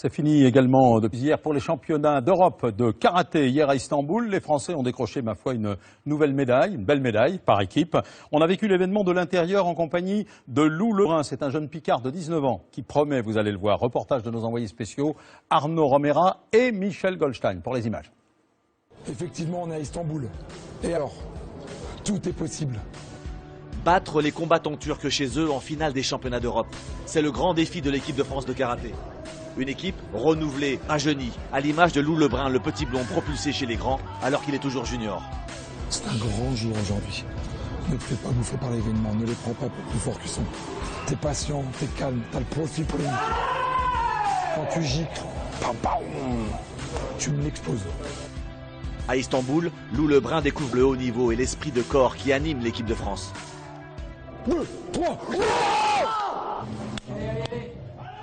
C'est fini également depuis hier pour les championnats d'Europe de karaté. Hier à Istanbul, les Français ont décroché, ma foi, une nouvelle médaille, une belle médaille par équipe. On a vécu l'événement de l'intérieur en compagnie de Lou Lebrun. C'est un jeune Picard de 19 ans qui promet, vous allez le voir, reportage de nos envoyés spéciaux Arnaud Romera et Michel Goldstein pour les images. Effectivement, on est à Istanbul. Et alors, tout est possible. Battre les combattants turcs chez eux en finale des championnats d'Europe. C'est le grand défi de l'équipe de France de karaté. Une équipe renouvelée, rajeunie, à l'image de Lou Lebrun, le petit blond propulsé chez les grands, alors qu'il est toujours junior. C'est un grand jour aujourd'hui. Ne te fais pas bouffer par l'événement, ne les prends pas pour plus forts qu'ils sont. T'es patient, t'es calme, t'as le profil pour les... Quand tu gicles, tu me l'exposes. À Istanbul, Lou Lebrun découvre le haut niveau et l'esprit de corps qui anime l'équipe de France. 2, 3...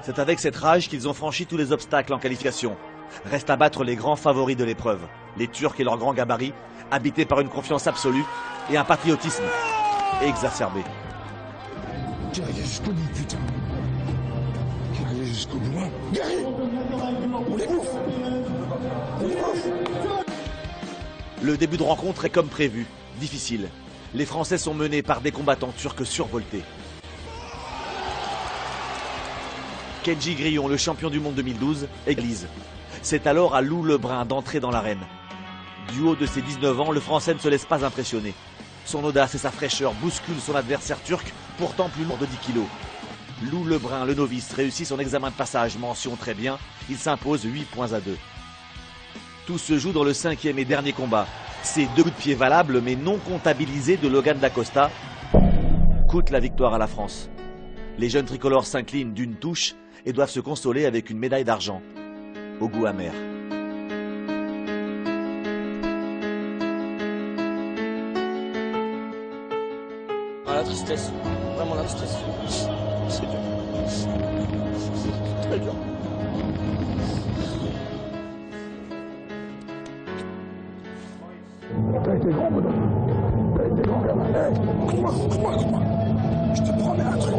C'est avec cette rage qu'ils ont franchi tous les obstacles en qualification. Reste à battre les grands favoris de l'épreuve, les Turcs et leurs grands gabarits, habités par une confiance absolue et un patriotisme exacerbé. Guerrier jusqu'au bout, putain. Guerrier jusqu'au bout, hein. Guerrier. On les bouffe. On les bouffe. Le début de rencontre est comme prévu, difficile. Les Français sont menés par des combattants turcs survoltés. Kenji Grillon, le champion du monde 2012, église. C'est alors à Lou Lebrun d'entrer dans l'arène. Du haut de ses 19 ans, le Français ne se laisse pas impressionner. Son audace et sa fraîcheur bousculent son adversaire turc, pourtant plus lourd de 10 kilos. Lou Lebrun, le novice, réussit son examen de passage, mention très bien. Il s'impose 8 points à 2. Tout se joue dans le 5e et dernier combat. Ces 2 coups de pied valables mais non comptabilisés de Logan Dacosta coûtent la victoire à la France. Les jeunes tricolores s'inclinent d'une touche et doivent se consoler avec une médaille d'argent, au goût amer. Ah, la tristesse, vraiment la tristesse. C'est dur. C'est très dur. T'as été grand, bonhomme. T'as été grand, gamin. Écoute-moi. Je te promets un truc.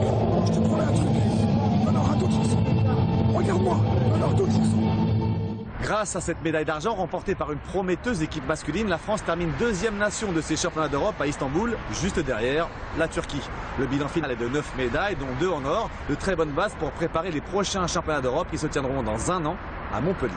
On aura d'autres ensemble. Regarde-moi. On aura d'autres ensemble. Grâce à cette médaille d'argent remportée par une prometteuse équipe masculine, la France termine 2e nation de ces championnats d'Europe à Istanbul, juste derrière la Turquie. Le bilan final est de 9 médailles, dont 2 en or, de très bonnes bases pour préparer les prochains championnats d'Europe qui se tiendront dans 1 an à Montpellier.